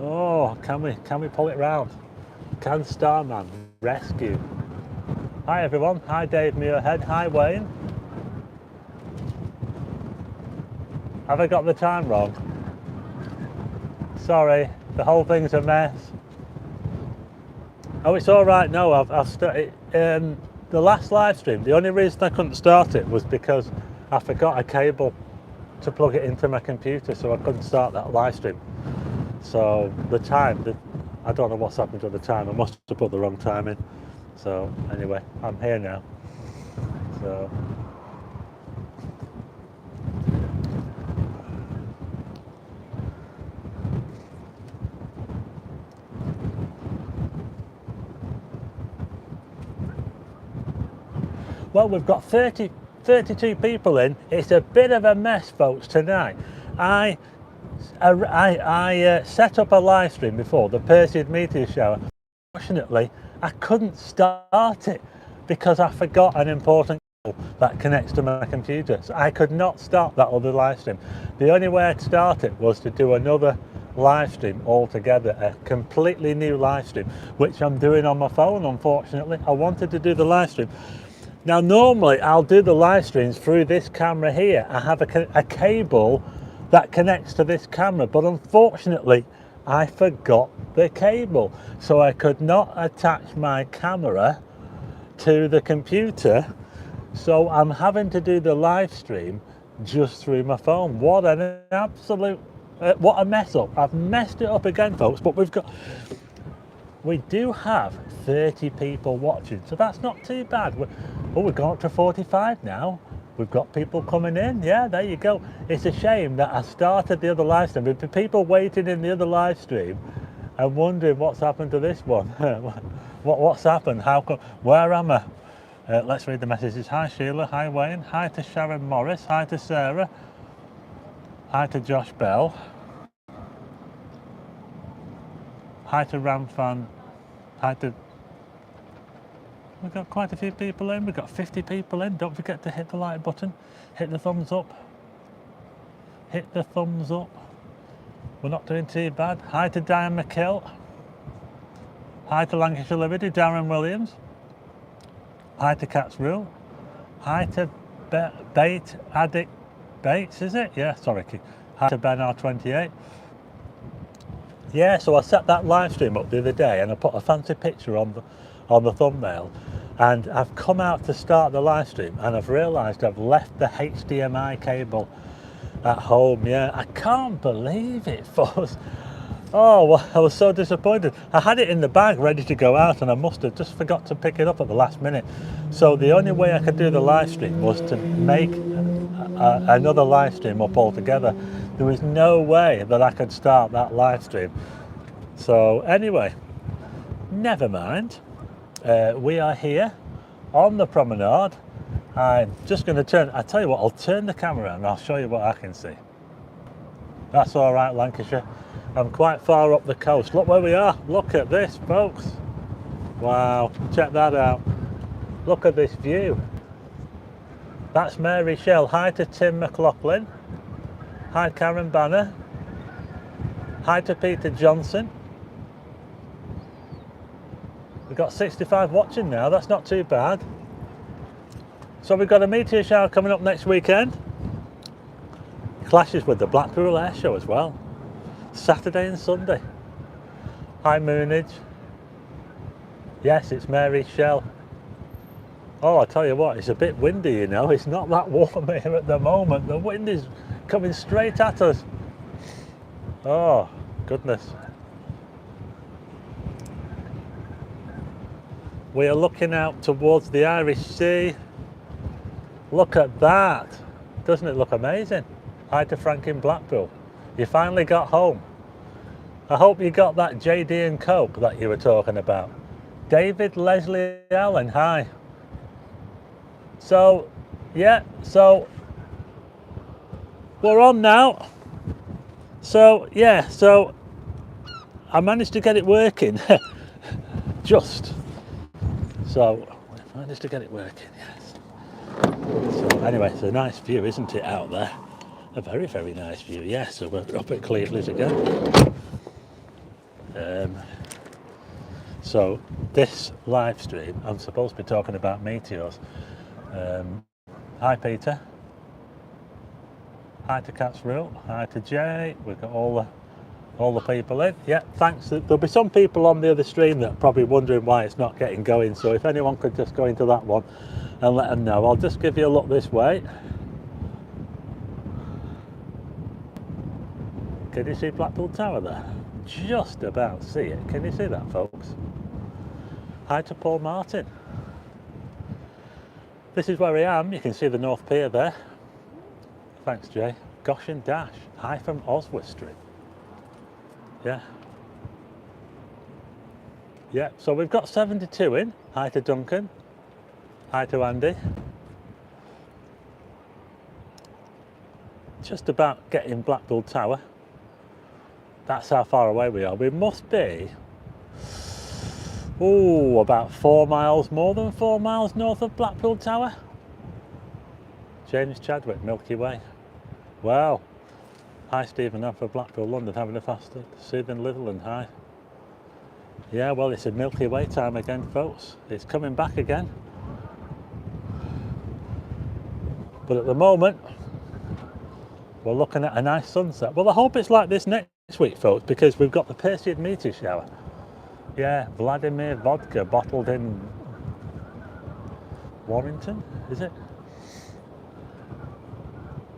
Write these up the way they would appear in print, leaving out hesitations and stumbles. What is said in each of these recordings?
Oh, can we pull it round? Can Starman rescue? Hi everyone, hi Dave Muirhead, hi Wayne. Have I got the time wrong? Sorry, the whole thing's a mess. Oh, it's all right. No, I've started. The last live stream, the only reason I couldn't start it was because I forgot a cable to plug it into my computer, so I couldn't start that live stream. So the time, I don't know what's happened to the time. I must have put the wrong time in. So anyway, I'm here now. So. Well, we've got 32 people in. It's a bit of a mess, folks, tonight. I set up a live stream before, the Perseid Meteor Shower. Fortunately, I couldn't start it because I forgot an important cable that connects to my computer. So I could not start that other live stream. The only way I'd start it was to do another live stream altogether, a completely new live stream, which I'm doing on my phone, unfortunately. I wanted to do the live stream. Now, normally I'll do the live streams through this camera here. I have a cable that connects to this camera, but unfortunately I forgot the cable. So I could not attach my camera to the computer. So I'm having to do the live stream just through my phone. What an absolute, what a mess up. I've messed it up again, folks, but we do have 30 people watching, so that's not too bad. We've gone up to 45 now. We've got people coming in. Yeah, there you go. It's a shame that I started the other live stream with people waiting in the other live stream and wondering what's happened to this one. What's happened? How come? Where am I? Let's read the messages. Hi Sheila, hi Wayne, hi to Sharon Morris, hi to Sarah, hi to Josh Bell. Hi to Ramfan, hi to... We've got quite a few people in, we've got 50 people in. Don't forget to hit the like button, hit the thumbs up. Hit the thumbs up. We're not doing too bad. Hi to Diane McKill. Hi to Lancashire Liberty, Darren Williams. Hi to Cat's Rule. Hi to Bait Addict Bates, is it? Yeah, sorry. Hi to Ben R28. Yeah, so I set that live stream up the other day and I put a fancy picture on the thumbnail, and I've come out to start the live stream and I've realised I've left the HDMI cable at home. Yeah, I can't believe it, folks. Oh, well, I was so disappointed. I had it in the bag ready to go out and I must have just forgot to pick it up at the last minute. So the only way I could do the live stream was to make another live stream up altogether. There was no way that I could start that live stream. So anyway, never mind. We are here on the promenade. I'm just going to turn, I tell you what, I'll turn the camera around and I'll show you what I can see. That's all right, Lancashire. I'm quite far up the coast. Look where we are. Look at this, folks. Wow, check that out. Look at this view. That's Mary Shell. Hi to Tim McLaughlin. Hi Karen Banner. Hi to Peter Johnson. We've got 65 watching now. That's not too bad. So we've got a meteor shower coming up next weekend. Clashes with the Blackpool Air Show as well. Saturday and Sunday. Hi Moonage. Yes, it's Mary Shell. Oh, I tell you what, it's a bit windy, you know. It's not that warm here at the moment. The wind is coming straight at us. Oh, goodness. We are looking out towards the Irish Sea. Look at that. Doesn't it look amazing? Hi to Frank in Blackpool. You finally got home. I hope you got that JD and Coke that you were talking about. David Leslie Allen, hi. So, yeah, so we're on now. So, yeah, so I managed to get it working. Just. So, I managed to get it working, yes. So, anyway, it's a nice view, isn't it, out there? A very, very nice view, yes. So we're up at Cleveleys again. So this live stream, I'm supposed to be talking about meteors. Hi Peter. Hi to Cat's Rule. Hi to Jay. We've got all the people in. Yeah, thanks. There'll be some people on the other stream that are probably wondering why it's not getting going. So if anyone could just go into that one and let them know. I'll just give you a look this way. Can you see Blackpool Tower there? Just about see it. Can you see that, folks? Hi to Paul Martin. This is where I am. You can see the North Pier there. Thanks, Jay. Gosh and Dash. Hi from Oswestry. Yeah. Yeah, so we've got 72 in. Hi to Duncan. Hi to Andy. Just about getting Blackpool Tower. That's how far away we are. We must be, about 4 miles, more than 4 miles north of Blackpool Tower. James Chadwick, Milky Way. Wow. Hi Stephen, I'm for Blackpool, London, having a faster soothing Litherland. Hi. Yeah, well, it's a Milky Way time again, folks. It's coming back again. But at the moment, we're looking at a nice sunset. Well, I hope it's like this next week, folks, because we've got the Perseid Meteor Shower. Yeah, Vladimir vodka bottled in Warrington, is it?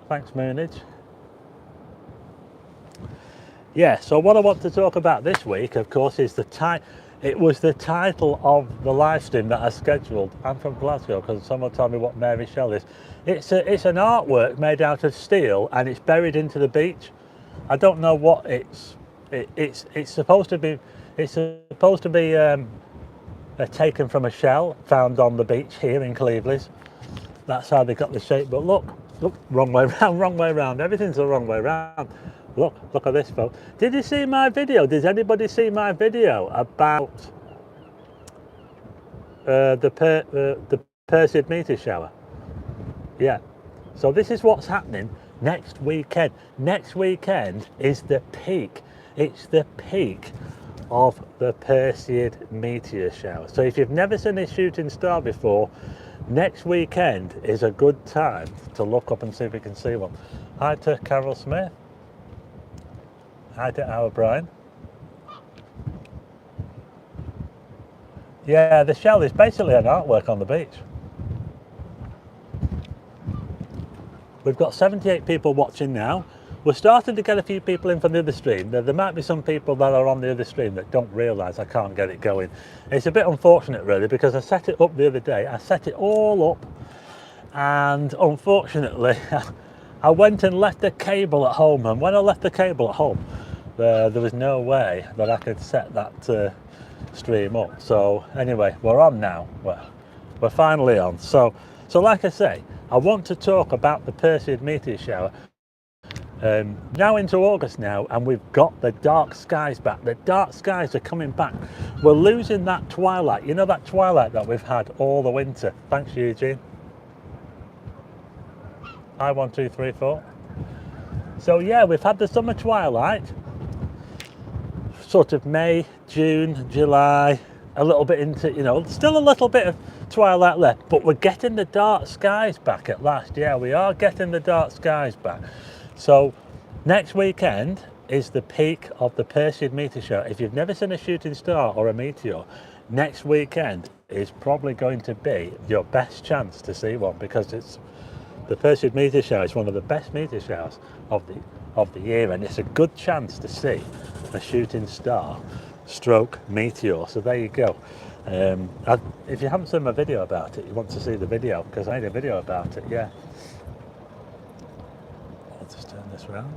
Thanks, Moonage. Yeah, so what I want to talk about this week, of course, is it was the title of the live stream that I scheduled. I'm from Glasgow, because someone told me what Mary Shell is. It's an artwork made out of steel, and it's buried into the beach. I don't know what it's supposed to be. It's supposed to be taken from a shell found on the beach here in Cleveleys. That's how they got the shape. But look, wrong way round, wrong way round. Everything's the wrong way round. Look at this, folks. Did you see my video? Did anybody see my video about the Perseid Meteor Shower? Yeah. So this is what's happening next weekend. Next weekend is the peak. It's the peak of the Perseid Meteor Shower. So if you've never seen a shooting star before, next weekend is a good time to look up and see if you can see one. Hi to Carol Smith. Hi to Our Brian. Yeah, the shell is basically an artwork on the beach. We've got 78 people watching now. We're starting to get a few people in from the other stream. There might be some people that are on the other stream that don't realise I can't get it going. It's a bit unfortunate, really, because I set it up the other day. I set it all up, and unfortunately, I went and left the cable at home. And when I left the cable at home, there was no way that I could set that stream up. So anyway, we're on now. We're finally on. So like I say, I want to talk about the Perseid Meteor Shower. Now into August now, and we've got the dark skies back. The dark skies are coming back. We're losing that twilight. You know, that twilight that we've had all the winter. Thanks, Eugene. Hi, 1, 2, 3, 4. So yeah, we've had the summer twilight, sort of May, June, July, a little bit into, still a little bit of twilight left, but we're getting the dark skies back at last. Yeah, we are getting the dark skies back. So next weekend is the peak of the Perseid Meteor Shower. If you've never seen a shooting star or a meteor, next weekend is probably going to be your best chance to see one, because it's the Perseid Meteor Shower is one of the best meteor showers of the year, and it's a good chance to see a shooting star stroke meteor. So there you go. If you haven't seen my video about it, you want to see the video, because I made a video about it. Yeah. I'll just turn this round.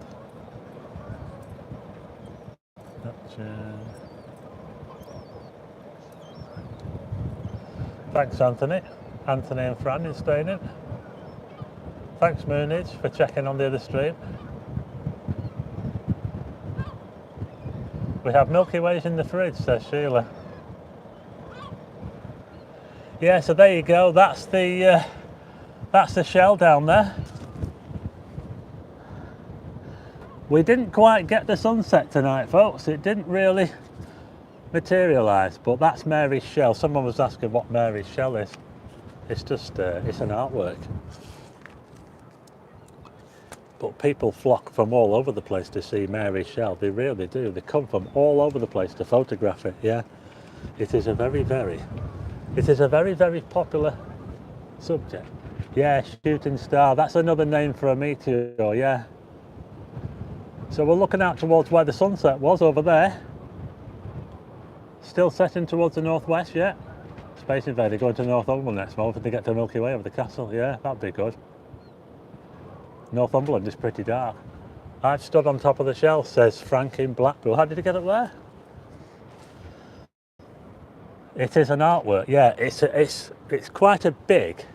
Thanks, Anthony. Anthony and Fran is staying in. Thanks, Moonage, for checking on the other stream. We have Milky Ways in the fridge, says Sheila. Yeah, so there you go. That's the shell down there. We didn't quite get the sunset tonight, folks. It didn't really materialised, but that's Mary's shell. Someone was asking what Mary's shell is. It's just, it's an artwork. But people flock from all over the place to see Mary's shell. They really do. They come from all over the place to photograph it, yeah. It is a very, very popular subject. Yeah, shooting star. That's another name for a meteor, yeah. So we're looking out towards where the sunset was over there. Still setting towards the northwest, yeah. Space Invader going to Northumberland next month if they get to Milky Way over the castle, yeah, that'd be good. Northumberland is pretty dark. I've stood on top of the shell, says Frank in Blackpool. How did he get up there? It is an artwork, yeah, it's quite a big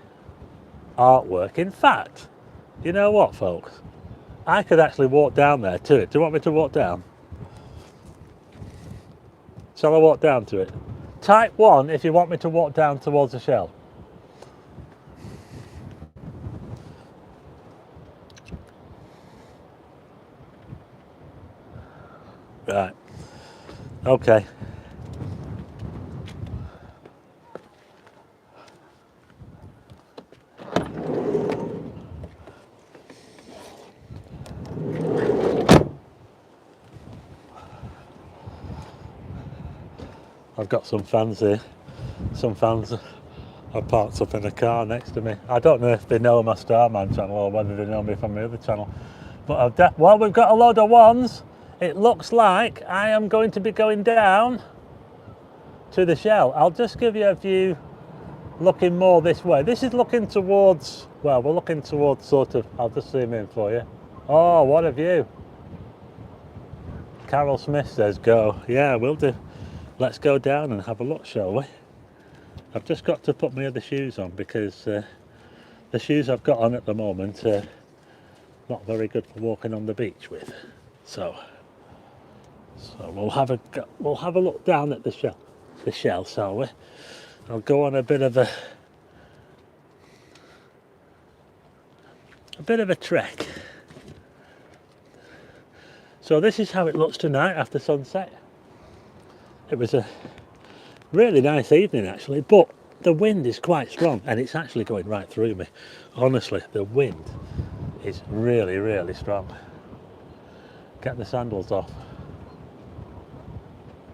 artwork. In fact, you know what, folks? I could actually walk down there to it. Do you want me to walk down? Shall I walk down to it? Type 1 if you want me to walk down towards the shell. Right. Okay. I've got some fans here. Some fans are parked up in a car next to me. I don't know if they know my Starman channel or whether they know me from my other channel. But well, we've got a load of ones. It looks like I am going to be going down to the shell. I'll just give you a view looking more this way. This is looking towards, well, we're looking towards sort of, I'll just zoom in for you. Oh, what a view. Carol Smith says go. Yeah, we'll do. Let's go down and have a look, shall we? I've just got to put my other shoes on because the shoes I've got on at the moment are not very good for walking on the beach with. So we'll have a look down at the shell, shall we? I'll go on a bit of a trek. So this is how it looks tonight after sunset. It was a really nice evening actually, but the wind is quite strong and it's actually going right through me. Honestly, the wind is really, really strong. Get the sandals off.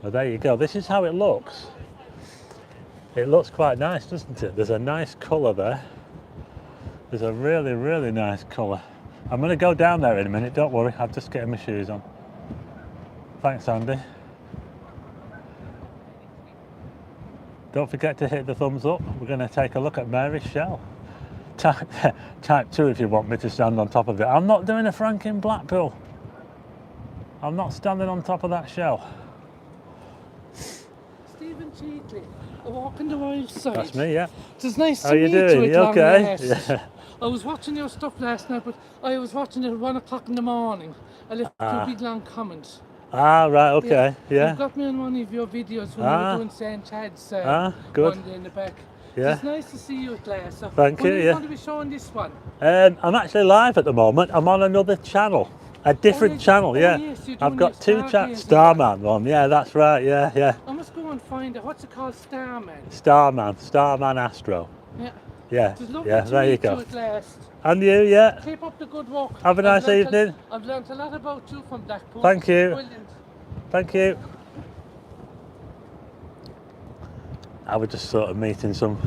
Well, there you go. This is how it looks. It looks quite nice, doesn't it? There's a nice colour there. There's a really, really nice colour. I'm going to go down there in a minute, don't worry. I'm just getting my shoes on. Thanks, Andy. Don't forget to hit the thumbs up. We're going to take a look at Mary's shell. Type 2 if you want me to stand on top of it. I'm not doing a Frank in Blackpool. I'm not standing on top of that shell. Stephen Cheatley, a walk in the wild side. That's me, yeah. It's nice How to you meet doing? you. You okay? Yeah. I was watching your stuff last night, but I was watching it at 1 o'clock in the morning. I left you a big long comment. Ah, right, okay, yeah. You got me on one of your videos when you were doing St. Chad's good. one day in the back. Yeah. It's nice to see you at last. So thank you, when are you yeah. going to be showing this one? I'm actually live at the moment. I'm on another channel. A different channel, yeah. Yes, I've got two chats. Starman one, yeah, that's right, yeah. I must go and find it. What's it called? Starman? Starman Astro. Yeah. Yeah, there you go. At last. And you, yeah. Keep up the good work. Have a nice evening. I've learned a lot about you from Blackpool. Thank you. Brilliant. Thank you. I was just sort of meeting some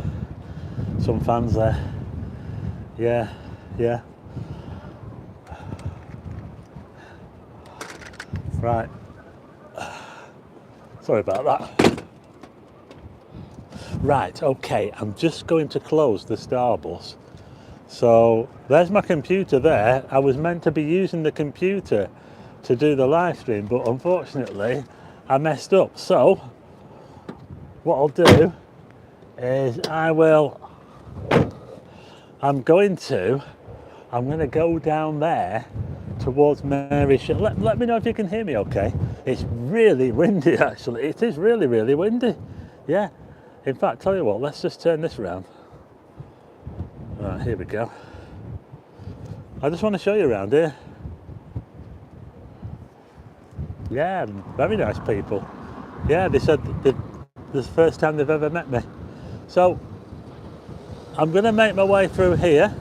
fans there. Yeah. Right. Sorry about that. Right, okay, I'm just going to close the Starbus. So there's my computer there. I was meant to be using the computer to do the live stream, but unfortunately I messed up. So what I'll do is I'm going to go down there towards Mary's shell. Let me know if you can hear me okay. It's really windy actually. It is really, really windy. Yeah. In fact, tell you what, let's just turn this around. Right, here we go. I just want to show you around here. Yeah, very nice people. Yeah, they said this is the first time they've ever met me. So I'm going to make my way through here.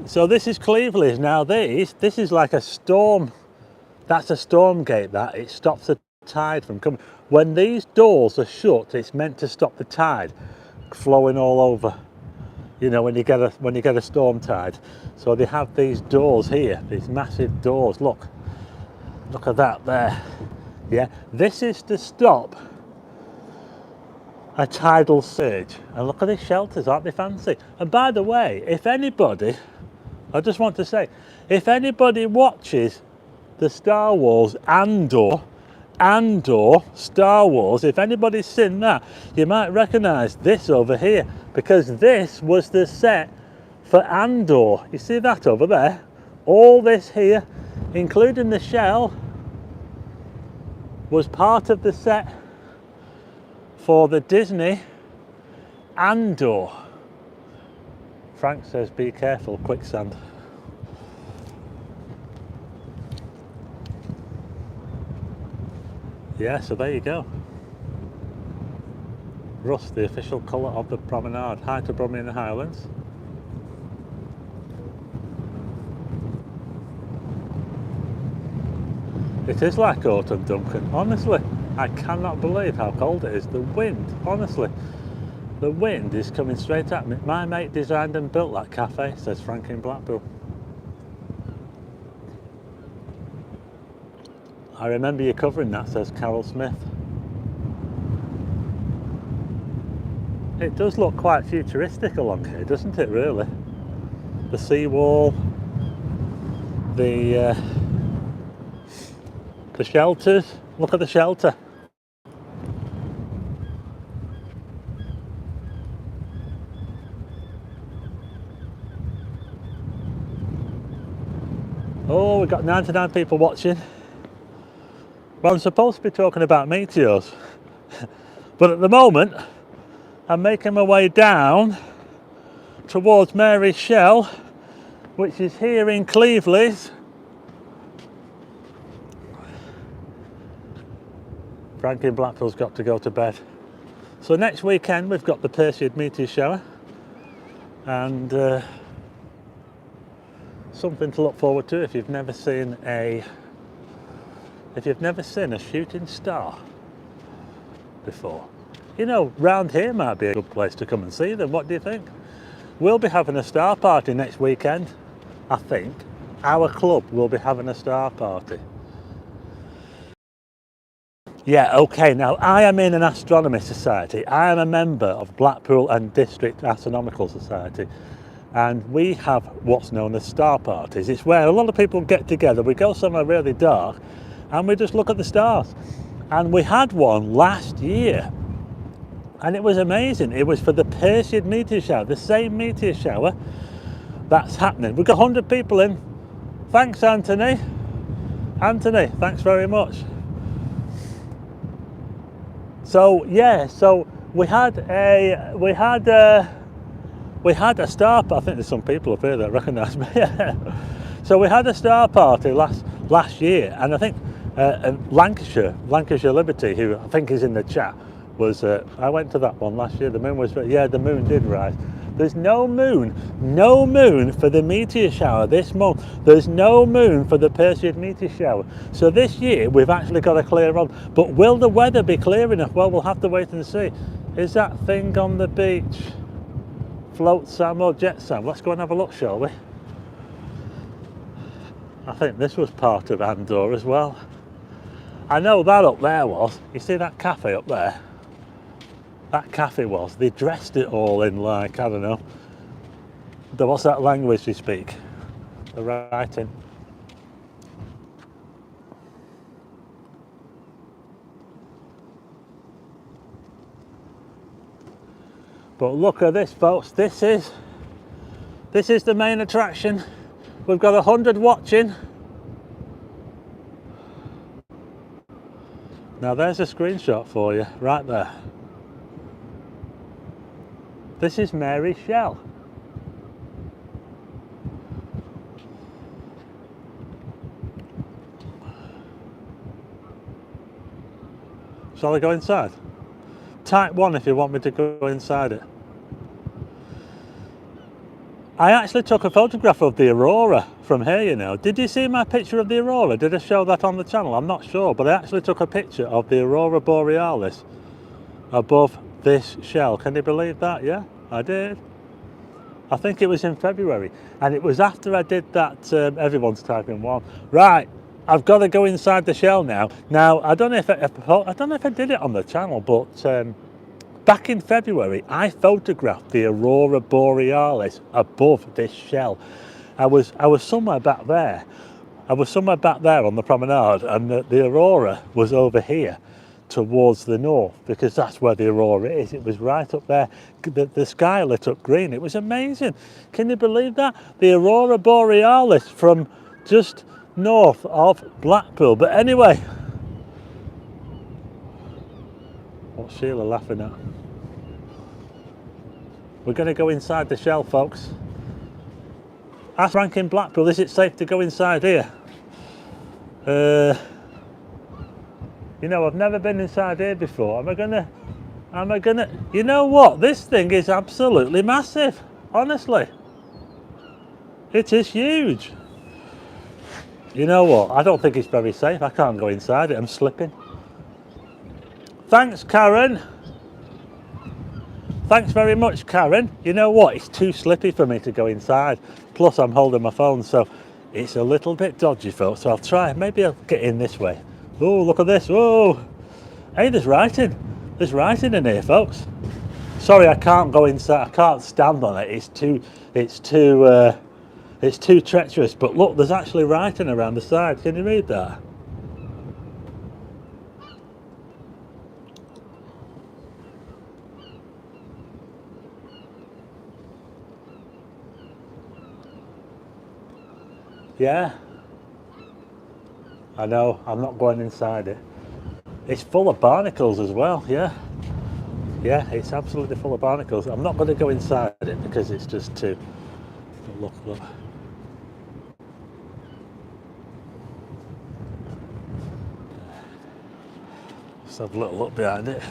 So this is Cleveleys. Now this is like a storm. That's a storm gate. That it stops the tide from coming. When these doors are shut, it's meant to stop the tide flowing all over. You know, when you get a storm tide. So they have these doors here, these massive doors. Look at that there. Yeah, this is to stop a tidal surge. And look at these shelters, aren't they fancy? And by the way, if anybody, I just want to say, if anybody watches the Star Wars Andor Star Wars, if anybody's seen that, you might recognise this over here, because this was the set for Andor. You see that over there? All this here, including the shell, was part of the set for the Disney Andor. Frank says, be careful, quicksand. Yeah, so there you go. Rust, the official colour of the Promenade. Hi to Bromley in the Highlands. It is like autumn, Duncan. Honestly, I cannot believe how cold it is. The wind, honestly, the wind is coming straight at me. My mate designed and built that cafe, says Frank in Blackpool. I remember you covering that, says Carol Smith. It does look quite futuristic along here, doesn't it, really? The seawall, the shelters. Look at the shelter. Oh, we've got 99 people watching. Well, I'm supposed to be talking about meteors, but at the moment I'm making my way down towards Mary's Shell, which is here in Cleveleys. Frank in Blackpool's got to go to bed. So next weekend we've got the Perseid Meteor Shower, and something to look forward to if you've never seen a shooting star before. You know, round here might be a good place to come and see them. What do you think? We'll be having a star party next weekend, I think. Our club will be having a star party. Yeah, okay, now I am in an astronomy society. I am a member of Blackpool and District Astronomical Society, and we have what's known as star parties. It's where a lot of people get together, we go somewhere really dark, and we just look at the stars. And we had one last year, and it was amazing. It was for the Perseid Meteor Shower, the same meteor shower that's happening. We've got 100 people in. Thanks, Anthony. Anthony, thanks very much. So yeah, so we had a star. I think there's some people up here that recognise me. So we had a star party last year, and I think Lancashire Liberty, who I think is in the chat, was. I went to that one last year. The moon was. Yeah, the moon did rise. There's no moon for the meteor shower this month. There's no moon for the Perseid Meteor Shower. So this year we've actually got a clear on. But will the weather be clear enough? Well, we'll have to wait and see. Is that thing on the beach float Sam or jet Sam? Let's go and have a look, shall we? I think this was part of Andor as well. I know that up there was. You see that cafe up there? That cafe was. They dressed it all in like, I don't know. What's that language they speak? The writing. But look at this, folks. This is the main attraction. We've got 100 watching. Now there's a screenshot for you, right there. This is Mary's Shell. Shall I go inside? Type 1 if you want me to go inside it. I actually took a photograph of the aurora from here, you know. Did you see my picture of the aurora? Did I show that on the channel? I'm not sure, but I actually took a picture of the aurora borealis above this shell. Can you believe that? Yeah, I did. I think it was in February, and it was after I did that. Everyone's typing 1. Right, I've got to go inside the shell now. Now, I don't know if I did it on the channel, but back in February, I photographed the aurora borealis above this shell. I was somewhere back there. I was somewhere back there on the promenade, and the aurora was over here towards the north, because that's where the aurora is. It was right up there. The sky lit up green. It was amazing. Can you believe that? The aurora borealis from just north of Blackpool. But anyway, what's Sheila laughing at? We're going to go inside the shell, folks. Ask Frank in Blackpool, is it safe to go inside here? You know, I've never been inside here before. Am I gonna, you know what? This thing is absolutely massive, honestly. It is huge. You know what? I don't think it's very safe. I can't go inside it, I'm slipping. Thanks, Karen. Thanks very much, Karen. You know what? It's too slippy for me to go inside. Plus, I'm holding my phone, so it's a little bit dodgy, folks. So I'll try. Maybe I'll get in this way. Oh, look at this. Whoa. Hey, there's writing. There's writing in here, folks. Sorry, I can't go inside. I can't stand on it. It's too treacherous. But look, there's actually writing around the side. Can you read that? Yeah. I know, I'm not going inside it. It's full of barnacles as well, yeah. Yeah, it's absolutely full of barnacles. I'm not going to go inside it because it's just too... Look. Let's have a little look behind it.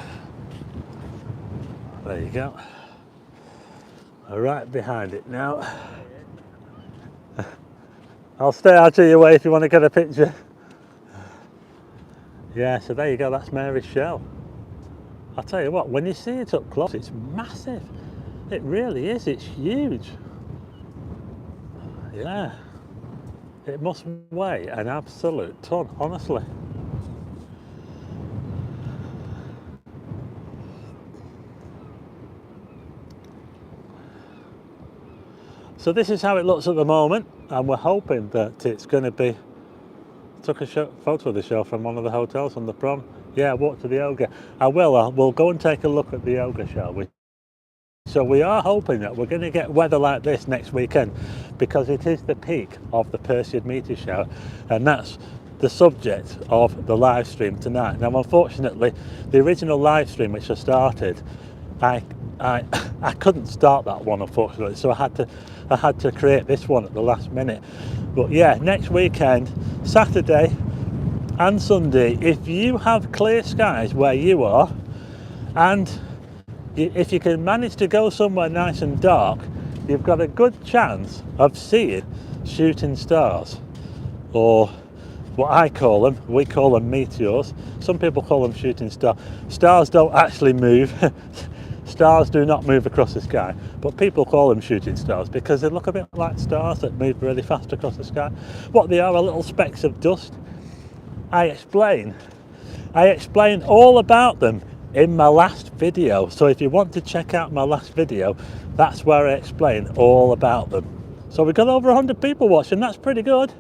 There you go. Right behind it now. I'll stay out of your way if you want to get a picture. Yeah, so there you go, that's Mary's shell. I'll tell you what, when you see it up close, it's massive. It really is, it's huge. Yeah. It must weigh an absolute ton, honestly. So this is how it looks at the moment, and we're hoping that it's going to be... Took a photo of the show from one of the hotels on the prom. Yeah, walk to the Ogre. We'll go and take a look at the Ogre, shall we? So we are hoping that we're going to get weather like this next weekend, because it is the peak of the Perseid Meteor Shower, and that's the subject of the live stream tonight. Now, unfortunately, the original live stream which I started, I couldn't start that one, unfortunately, so I had to create this one at the last minute. But yeah, next weekend, Saturday and Sunday, if you have clear skies where you are, and if you can manage to go somewhere nice and dark, you've got a good chance of seeing shooting stars, or what I call them, we call them meteors. Some people call them shooting stars. Stars don't actually move. Stars do not move across the sky, but people call them shooting stars because they look a bit like stars that move really fast across the sky. What they are little specks of dust. I explain all about them in my last video, so if you want to check out my last video, that's where I explain all about them. So we've got over 100 people watching, that's pretty good.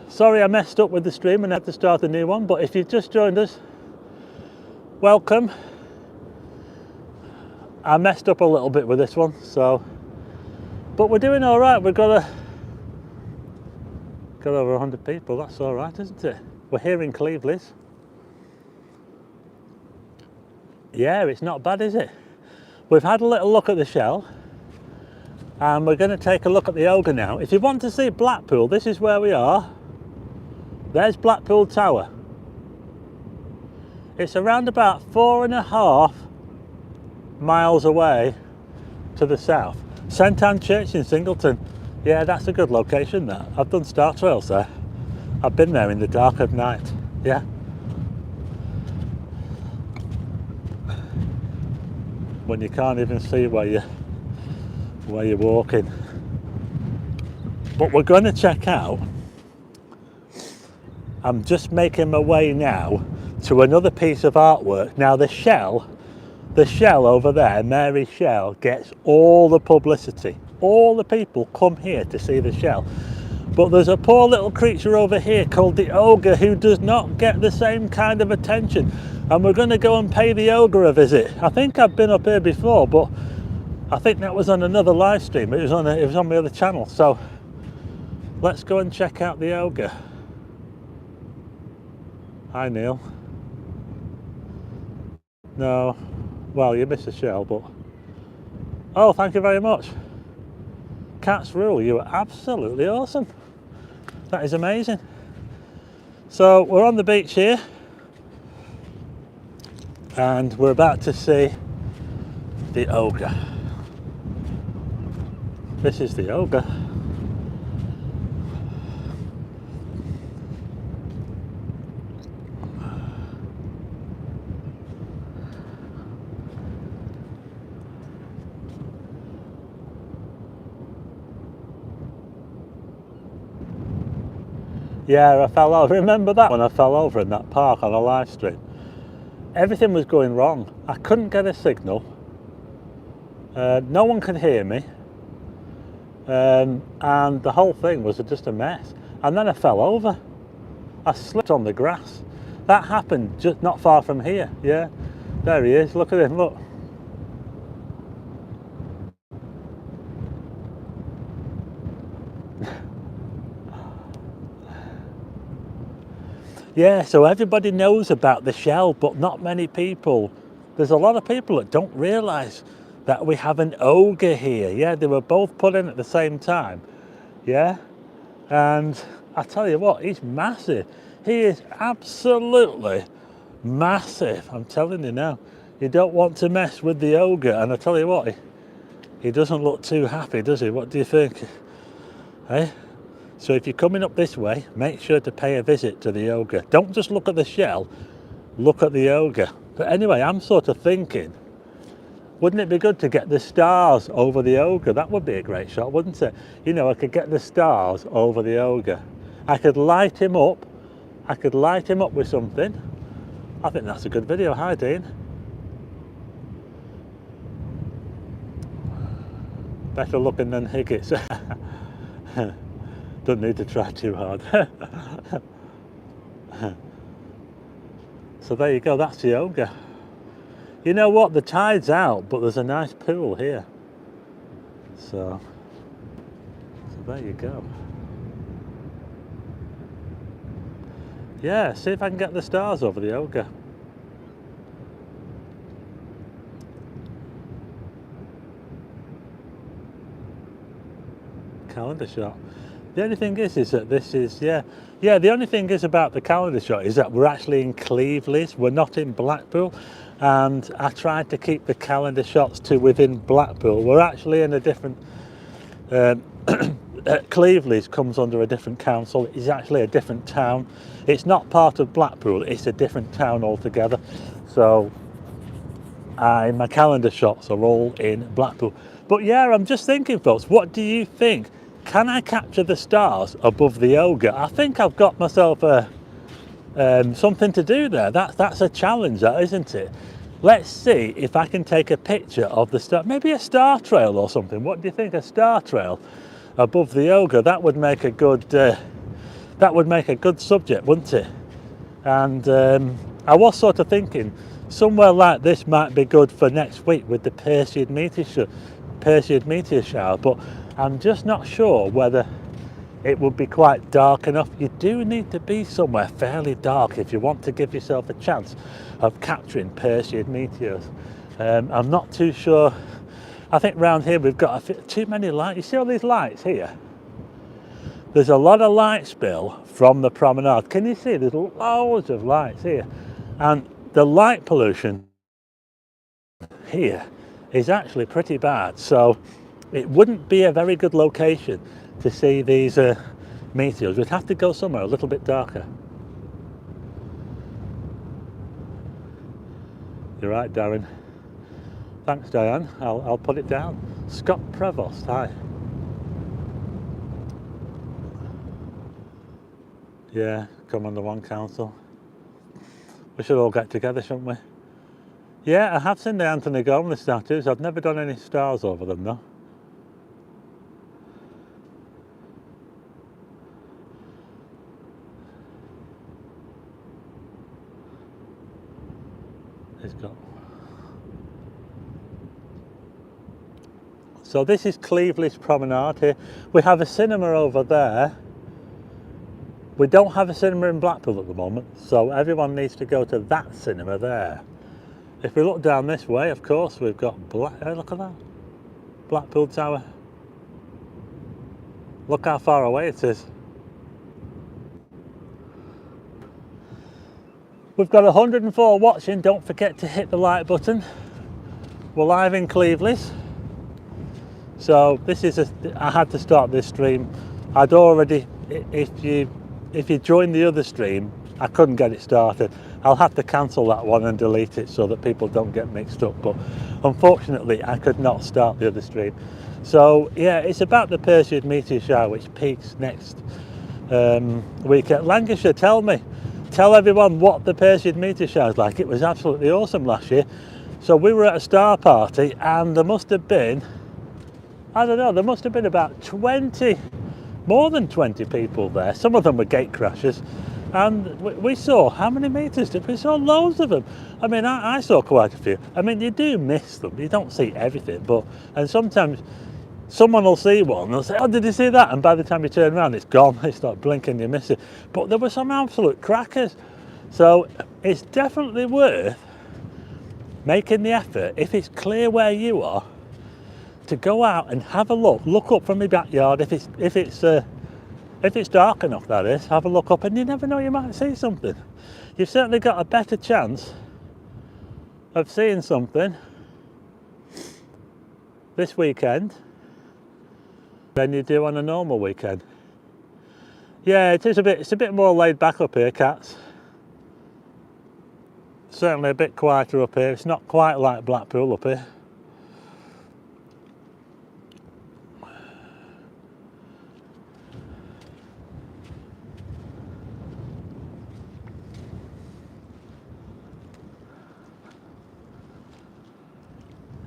Sorry I messed up with the stream and had to start a new one, but if you've just joined us, welcome. I messed up a little bit with this one, but we're doing all right. We've got over 100 people. That's all right, isn't it? We're here in Cleveleys. Yeah, it's not bad, is it? We've had a little look at the shell, and we're going to take a look at the Ogre now. If you want to see Blackpool, this is where we are. There's Blackpool Tower. It's around about 4.5 miles away to the south. St Anne Church in Singleton. Yeah, that's a good location, that. I've done star trails there. I've been there in the dark of night. Yeah. When you can't even see where you're walking. But we're going to check out. I'm just making my way now to another piece of artwork. Now the shell over there, Mary's shell, gets all the publicity. All the people come here to see the shell. But there's a poor little creature over here called the Ogre who does not get the same kind of attention. And we're going to go and pay the Ogre a visit. I think I've been up here before, but I think that was on another live stream. It was on my other channel. So let's go and check out the Ogre. Hi, Neil. No, well, you missed the shell, but... Oh, thank you very much. Cats rule, you are absolutely awesome. That is amazing. So, we're on the beach here. And we're about to see the Ogre. This is the Ogre. Yeah, I fell over. Remember that when I fell over in that park on a live stream? Everything was going wrong. I couldn't get a signal. No one could hear me. And the whole thing was just a mess. And then I fell over. I slipped on the grass. That happened just not far from here. Yeah, there he is. Look at him, look. Yeah, so everybody knows about the shell, but not many people. There's a lot of people that don't realise that we have an Ogre here. Yeah, they were both put in at the same time. Yeah, and I tell you what, he's massive. He is absolutely massive. I'm telling you now, you don't want to mess with the Ogre. And I tell you what, he doesn't look too happy, does he? What do you think? Hey? So if you're coming up this way, make sure to pay a visit to the Ogre. Don't just look at the shell, look at the Ogre. But anyway, I'm sort of thinking, wouldn't it be good to get the stars over the Ogre? That would be a great shot, wouldn't it? You know, I could get the stars over the Ogre. I could light him up. I could light him up with something. I think that's a good video. Hi, Dean. Better looking than Higgins. Don't need to try too hard. So there you go, that's the Ogre. You know what, the tide's out, but there's a nice pool here. So there you go. Yeah, see if I can get the stars over the Ogre. Calendar shot. The only thing is that this is, the only thing is about the calendar shot is that we're actually in Cleveleys, we're not in Blackpool, and I tried to keep the calendar shots to within Blackpool. We're actually in a different, Cleveleys comes under a different council. It's actually a different town. It's not part of Blackpool, it's a different town altogether. So my calendar shots are all in Blackpool. But yeah, I'm just thinking, folks, what do you think? Can I capture the stars above the Ogre? I think I've got myself something to do there. That's a challenge, that, isn't it? Let's see if I can take a picture of the star, maybe a star trail or something. What do you think? A star trail above the Ogre? That would make a good subject, wouldn't it? And I was sort of thinking somewhere like this might be good for next week with the Perseid Meteor Shower, but I'm just not sure whether it would be quite dark enough. You do need to be somewhere fairly dark if you want to give yourself a chance of capturing Perseid meteors. I'm not too sure. I think round here we've got too many lights. You see all these lights here? There's a lot of light spill from the promenade. Can you see? There's loads of lights here. And the light pollution here is actually pretty bad, so it wouldn't be a very good location to see these meteors. We'd have to go somewhere a little bit darker. You're right, Darren. Thanks, Diane. I'll put it down. Scott Prevost, hi. Yeah, come on the One Council. We should all get together, shouldn't we? Yeah, I have seen the Anthony Gormley statues. I've never done any stars over them though. He's got. So this is Cleveleys Promenade here. We have a cinema over there. We don't have a cinema in Blackpool at the moment, so everyone needs to go to that cinema there. If we look down this way, of course, we've got look at that. Blackpool Tower. Look how far away it is. We've got 104 watching. Don't forget to hit the like button. We're live in Cleveleys. So this is I had to start this stream. I'd already, if you join the other stream, I couldn't get it started. I'll have to cancel that one and delete it so that people don't get mixed up, but unfortunately I could not start the other stream. So yeah, it's about the Perseid Meteor Shower, which peaks next week at Lancashire. Tell everyone what the Perseid Meteor Shower is like. It was absolutely awesome last year. So we were at a star party and there must have been, I don't know, there must have been about 20, more than 20 people there. Some of them were gate crashers. And we saw, how many metres did we? Saw loads of them. I mean, I saw quite a few. I mean, you do miss them. You don't see everything, and sometimes someone will see one and they'll say, oh, did you see that? And by the time you turn around, it's gone. It's not blinking, you miss it. But there were some absolute crackers. So it's definitely worth making the effort, if it's clear where you are, to go out and have a look up from your backyard. If it's dark enough, that is, have a look up, and you never know, you might see something. You've certainly got a better chance of seeing something this weekend than you do on a normal weekend. Yeah, it's a bit more laid back up here, cats. Certainly a bit quieter up here. It's not quite like Blackpool up here.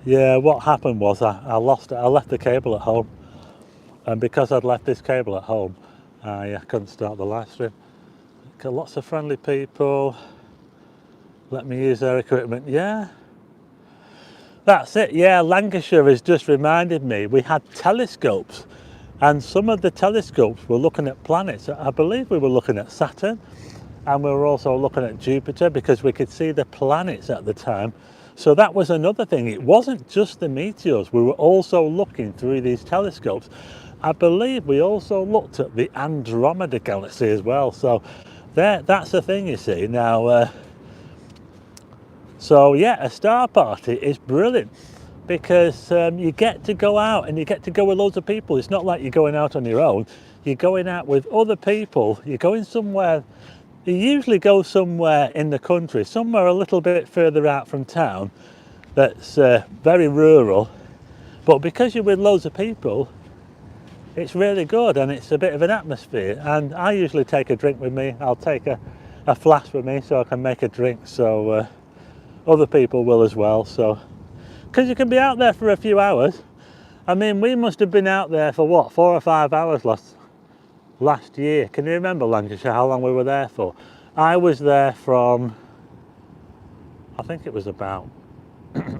Yeah, what happened was I left the cable at home, and because I'd left this cable at home, I couldn't start the live stream. Got lots of friendly people, let me use their equipment. Yeah, that's it. Yeah, Lancashire has just reminded me, we had telescopes, and some of the telescopes were looking at planets. I believe we were looking at Saturn, and we were also looking at Jupiter, because we could see the planets at the time. So that was another thing. It wasn't just the meteors. We were also looking through these telescopes. I believe we also looked at the Andromeda galaxy as well. So that's the thing, you see. Now, so yeah, a star party is brilliant, because you get to go out and you get to go with loads of people. It's not like you're going out on your own. You're going out with other people. You're going somewhere. You usually go somewhere in the country, somewhere a little bit further out from town, that's very rural, but because you're with loads of people, it's really good, and it's a bit of an atmosphere. And I usually take a drink with me. I'll take a flask with me so I can make a drink, so other people will as well. So, because you can be out there for a few hours. I mean, we must have been out there for what, 4 or 5 hours last year. Can you remember, Lancashire, how long we were there for? I was there from, I think it was about,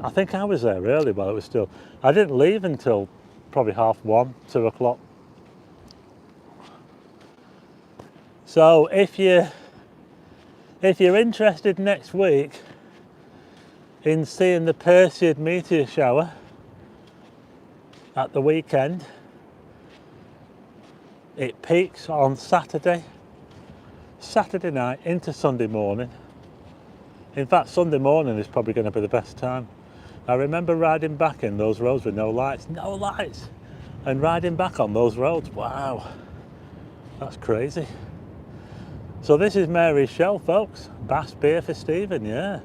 I think I was there early, but it was still, I didn't leave until probably 1:30, 2 o'clock. So if you're interested next week in seeing the Perseid Meteor Shower at the weekend, it peaks on Saturday night into Sunday morning. In fact, Sunday morning is probably going to be the best time. I remember riding back in those roads with no lights, and riding back on those roads. Wow, that's crazy. So this is Mary's Shell, folks. Bass beer for Stephen, yeah.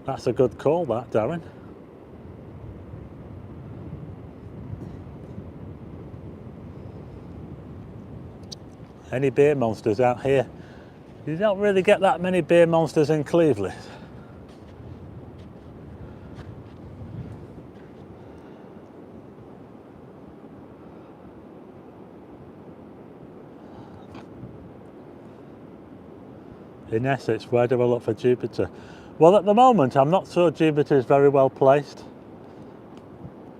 That's a good call, that, Darren. Any beer monsters out here? You don't really get that many beer monsters in Cleveleys. In Essex, where do I look for Jupiter? Well, at the moment, I'm not sure Jupiter is very well placed.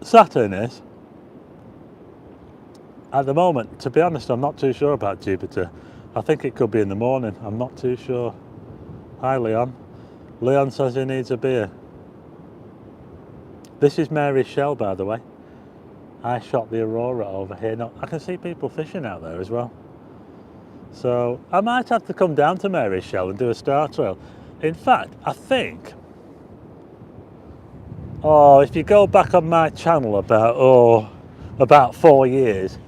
Saturn is. At the moment, to be honest, I'm not too sure about Jupiter. I think it could be in the morning. I'm not too sure. Hi, Leon. Leon says he needs a beer. This is Mary's Shell, by the way. I shot the aurora over here. Now, I can see people fishing out there as well. So I might have to come down to Mary's Shell and do a star trail. In fact, I think, if you go back on my channel about 4 years,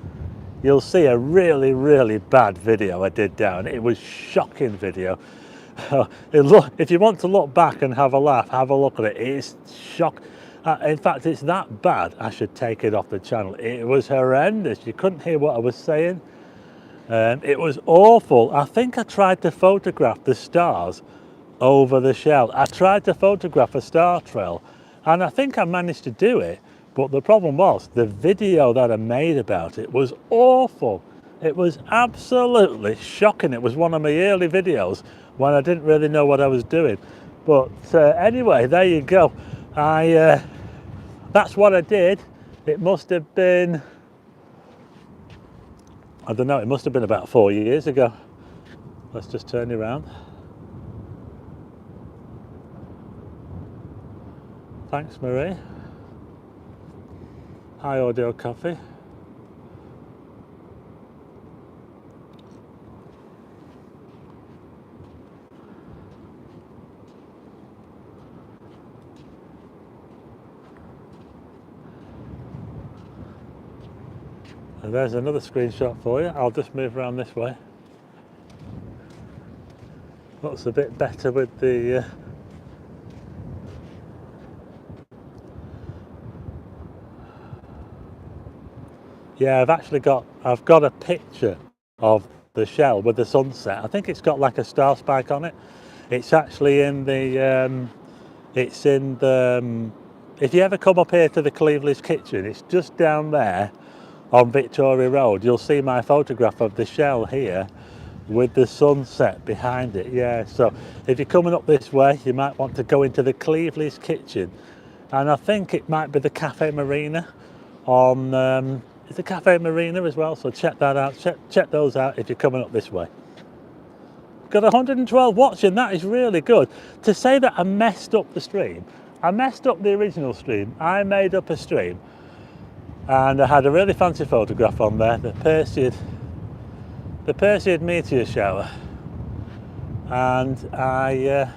you'll see a really, really bad video I did down. It was shocking video. If you want to look back and have a laugh, have a look at it. It's shock. In fact, it's that bad, I should take it off the channel. It was horrendous. You couldn't hear what I was saying. It was awful. I think I tried to photograph the stars over the shell. I tried to photograph a star trail, and I think I managed to do it. But the problem was, the video that I made about it was awful. It was absolutely shocking. It was one of my early videos when I didn't really know what I was doing. But anyway, there you go. That's what I did. It must have been, I don't know, it must have been about 4 years ago. Let's just turn it around. Thanks, Marie. Hi, Audio Coffee. And there's another screenshot for you. I'll just move around this way. Looks a bit better with the yeah, I've got a picture of the shell with the sunset. I think it's got like a star spike on it. It's actually in the if you ever come up here to the Cleveleys kitchen, it's just down there on Victoria Road. You'll see my photograph of the shell here with the sunset behind it. Yeah, so if you're coming up this way, you might want to go into the Cleveleys kitchen, and I think it might be the Cafe Marina on it's the Cafe Marina as well, so check that out. Check those out if you're coming up this way. Got 112 watching. That is really good. To say that I messed up the stream, I messed up the original stream. I made up a stream, and I had a really fancy photograph on there, the Perseid Meteor Shower, and I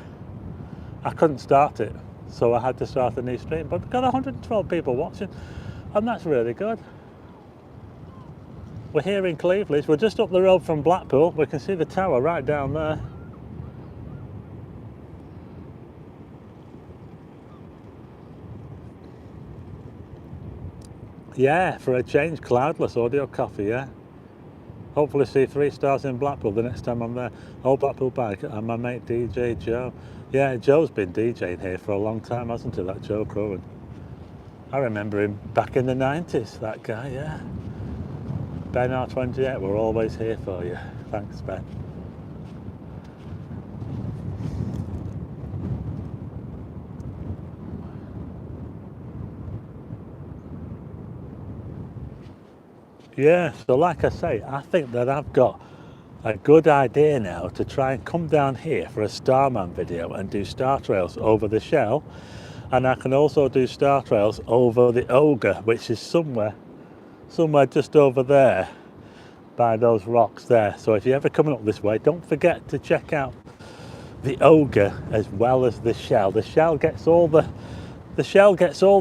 couldn't start it, so I had to start a new stream. But got 112 people watching, and that's really good. We're here in Cleveleys. We're just up the road from Blackpool. We can see the tower right down there. Yeah, for a change, cloudless Audio Coffee, yeah. Hopefully see 3 stars in Blackpool the next time I'm there. Old Blackpool Bike and my mate DJ Joe. Yeah, Joe's been DJing here for a long time, hasn't he, that Joe Curran? I remember him back in the 90s, that guy, yeah. Ben R28, we're always here for you. Thanks, Ben. Yeah, so like I say, I think that I've got a good idea now to try and come down here for a Starman video and do star trails over the shell, and I can also do star trails over the Ogre, which is somewhere just over there by those rocks there. So if you're ever coming up this way, don't forget to check out the Ogre as well as the shell. The shell gets all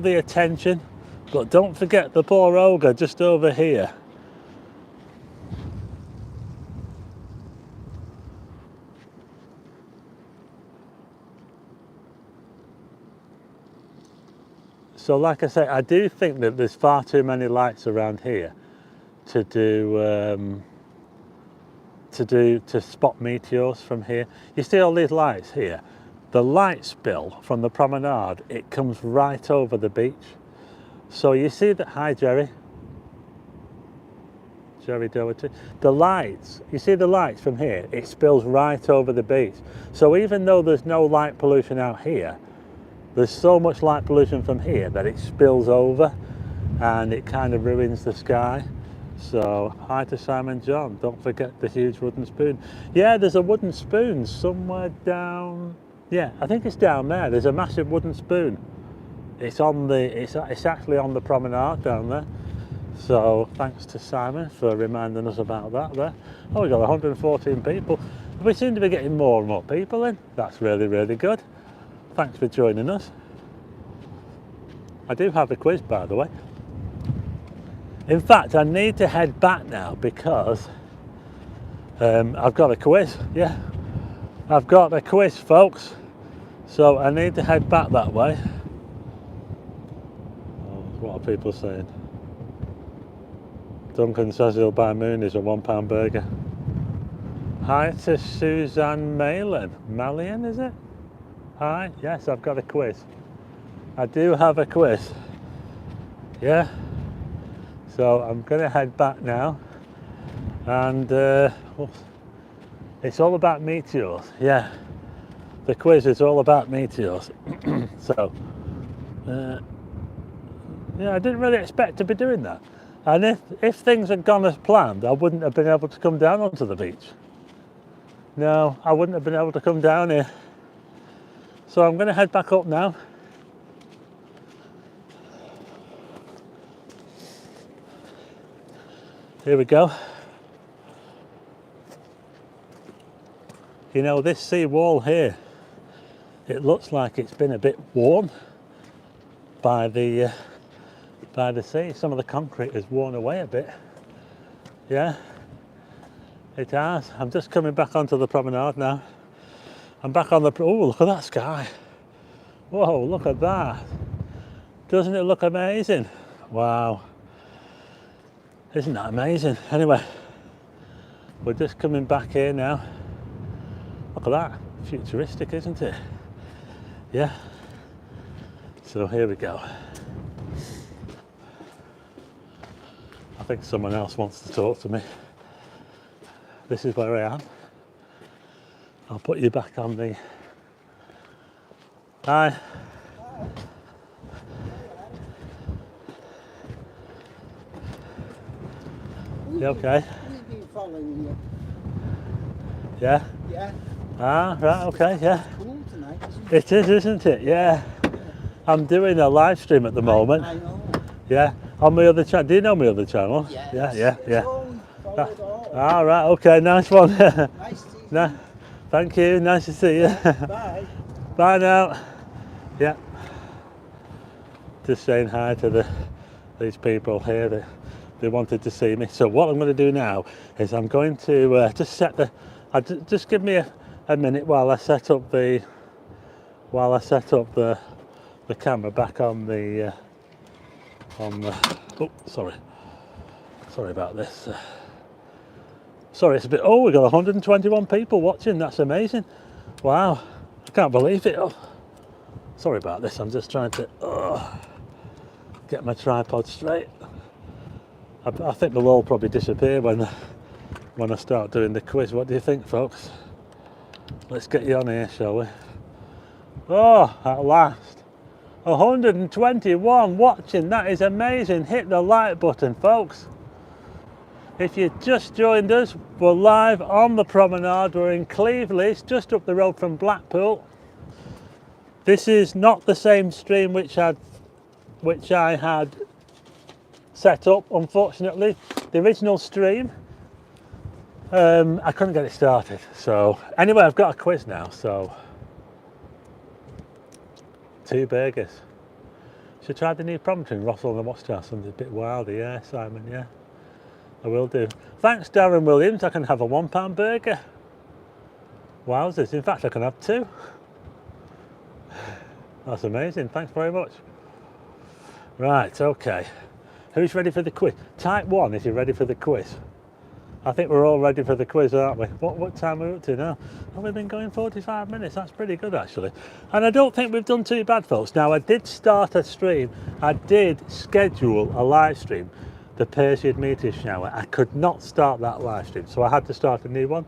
the attention, but don't forget the poor Ogre just over here. So like I say, I do think that there's far too many lights around here to spot meteors from here. You see all these lights here? The light spill from the promenade, it comes right over the beach. So you see that, hi Jerry Doherty. The lights, you see the lights from here, it spills right over the beach. So even though there's no light pollution out here, there's so much light pollution from here that it spills over and it kind of ruins the sky. So hi to Simon John, don't forget the huge wooden spoon. Yeah, there's a wooden spoon somewhere down, yeah, I think it's down there. There's a massive wooden spoon. It's on the, it's actually on the promenade down there. So thanks to Simon for reminding us about that there. Oh, we've got 114 people. We seem to be getting more and more people in. That's really, really good. Thanks for joining us. I do have a quiz, by the way. In fact, I need to head back now because I've got a quiz. Yeah, I've got a quiz, folks. So I need to head back that way. Oh, what are people saying? Duncan says he'll buy Mooney's a £1 burger. Hi to Suzanne Malian, is it? Hi, yes, I've got a quiz. I do have a quiz. Yeah. So I'm going to head back now. And it's all about meteors. Yeah. The quiz is all about meteors. So, yeah, I didn't really expect to be doing that. And if things had gone as planned, I wouldn't have been able to come down onto the beach. No, I wouldn't have been able to come down here. So I'm going to head back up now. Here we go. You know, this sea wall here, it looks like it's been a bit worn by the sea. Some of the concrete has worn away a bit. Yeah, it has. I'm just coming back onto the promenade now. I'm back on the, oh, look at that sky. Whoa, look at that. Doesn't it look amazing? Wow. Isn't that amazing? Anyway, we're just coming back here now. Look at that. Futuristic, isn't it? Yeah. So here we go. I think someone else wants to talk to me. This is where I am. I'll put you back on the... Hi. You okay? We've been following you. Yeah? Yeah. Ah, right, okay, yeah. Cool tonight, isn't It is, isn't it? Yeah. I'm doing a live stream at the moment. I know. Yeah. On my other channel. Do you know my other channel? Yes. Yeah. Followed all. Ah, right, okay, nice one. Nice to see No, you. thank you, nice to see you. Bye. Bye now. Yeah. Just saying hi to these people here that they wanted to see me. So what I'm going to do now is I'm going to just set the... just give me a minute while I set up the camera back on the oh, sorry about this. Sorry, it's a bit... Oh, we've got 121 people watching. That's amazing. Wow, I can't believe it. Oh, sorry about this. I'm just trying to get my tripod straight. I think they'll all probably disappear when I start doing the quiz. What do you think, folks? Let's get you on here, shall we? Oh, at last. 121 watching. That is amazing. Hit the like button, folks. If you just joined us, we're live on the promenade. We're in Cleveleys, just up the road from Blackpool. This is not the same stream which I had set up, unfortunately. The original stream I couldn't get it started. So anyway, I've got a quiz now. So 2 burgers. Should try the new Promenade in Russell and the Watchtower. Something a bit wilder, yeah, Simon, yeah. I will do. Thanks, Darren Williams. I can have a £1 burger. Wowzers. In fact, I can have 2. That's amazing. Thanks very much. Right, okay. Who's ready for the quiz? Type 1 if you're ready for the quiz. I think we're all ready for the quiz, aren't we? What time are we up to now? Oh, we've been going 45 minutes. That's pretty good, actually. And I don't think we've done too bad, folks. Now, I did start a stream. I did schedule a live stream, the Perseid Meteor Shower. I could not start that live stream, so I had to start a new one.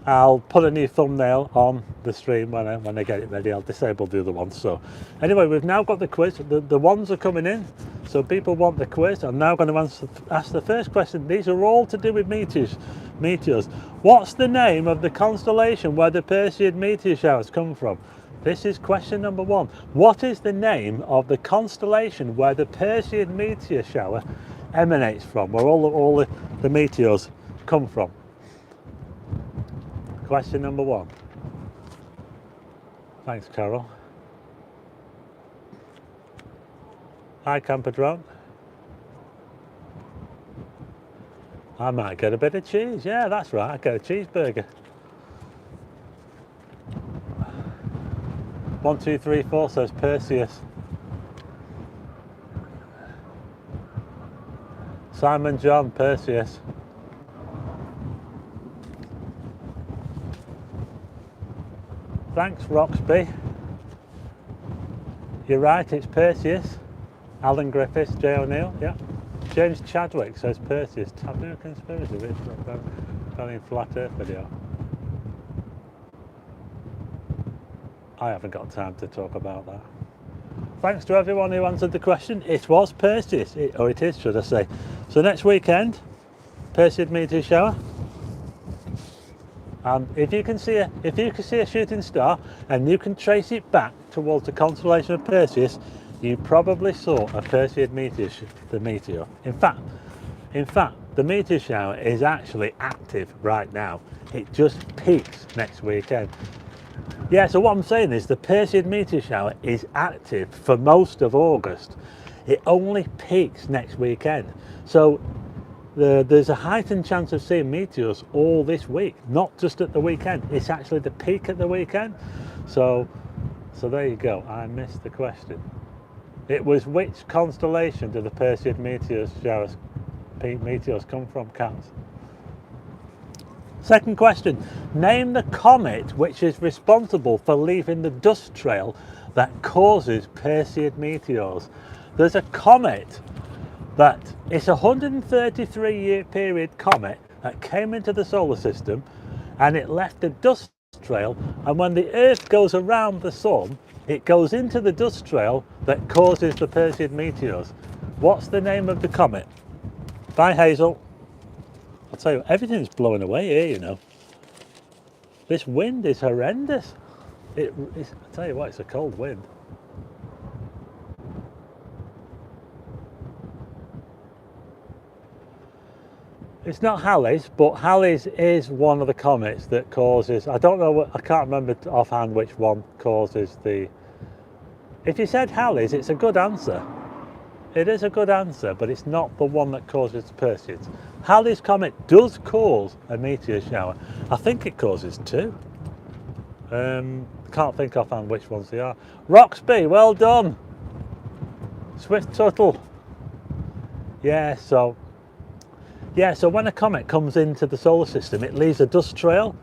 I'll put a new thumbnail on the stream when I get it ready. I'll disable the other ones. So anyway, we've now got the quiz. The ones are coming in, so people want the quiz. I'm now going to ask the first question. These are all to do with meteors. What's the name of the constellation where the Perseid meteor showers come from? This is question number 1. What is the name of the constellation where the Perseid meteor shower emanates from, where all the meteors come from? Question number 1. Thanks, Carol. Hi, Campadrone. I might get a bit of cheese. Yeah, that's right. I get a cheeseburger. 1, 2, 3, 4 says Perseus. Simon John, Perseus. Thanks, Roxby. You're right, it's Perseus. Alan Griffiths, J. O'Neill, yeah. James Chadwick says Perseus. Taboo conspiracy, which in flat earth video. I haven't got time to talk about that. Thanks to everyone who answered the question. It was Perseus, or it is, should I say. So next weekend, Perseid Meteor Shower. And if you can see a shooting star and you can trace it back towards the constellation of Perseus, you probably saw a Perseid meteor. The meteor. In fact, the meteor shower is actually active right now. It just peaks next weekend. Yeah. So what I'm saying is the Perseid meteor shower is active for most of August. It only peaks next weekend. So there's a heightened chance of seeing meteors all this week, not just at the weekend. It's actually the peak at the weekend. So there you go. I missed the question. It was which constellation do the Perseid meteors come from, Cats? Second question. Name the comet which is responsible for leaving the dust trail that causes Perseid meteors. There's a comet that it's a 133-year period comet that came into the solar system and it left a dust trail, and when the Earth goes around the sun, it goes into the dust trail that causes the Perseid meteors. What's the name of the comet? Bye, Hazel. I'll tell you, everything's blowing away here, you know. This wind is horrendous. I'll tell you what, it's a cold wind. It's not Halley's, but Halley's is one of the comets that causes, I don't know, I can't remember offhand which one causes the... If you said Halley's, it's a good answer. It is a good answer, but it's not the one that causes the Perseids. Halley's comet does cause a meteor shower. I think it causes 2. Can't think offhand which ones they are. Roxby, well done. Swift Tuttle. Yeah, so when a comet comes into the solar system, it leaves a dust trail,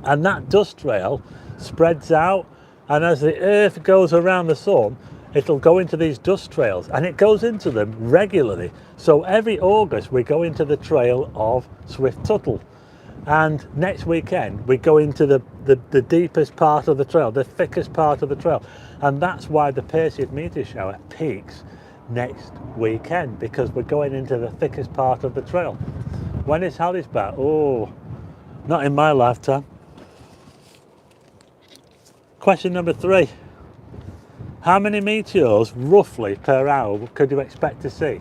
and that dust trail spreads out, and as the Earth goes around the sun, it'll go into these dust trails, and it goes into them regularly. So every August we go into the trail of Swift Tuttle, and next weekend we go into the deepest part of the trail, the thickest part of the trail, and that's why the Perseid meteor shower peaks next weekend, because we're going into the thickest part of the trail. When is Halley's back? Oh, not in my lifetime. Question number 3. How many meteors roughly per hour could you expect to see?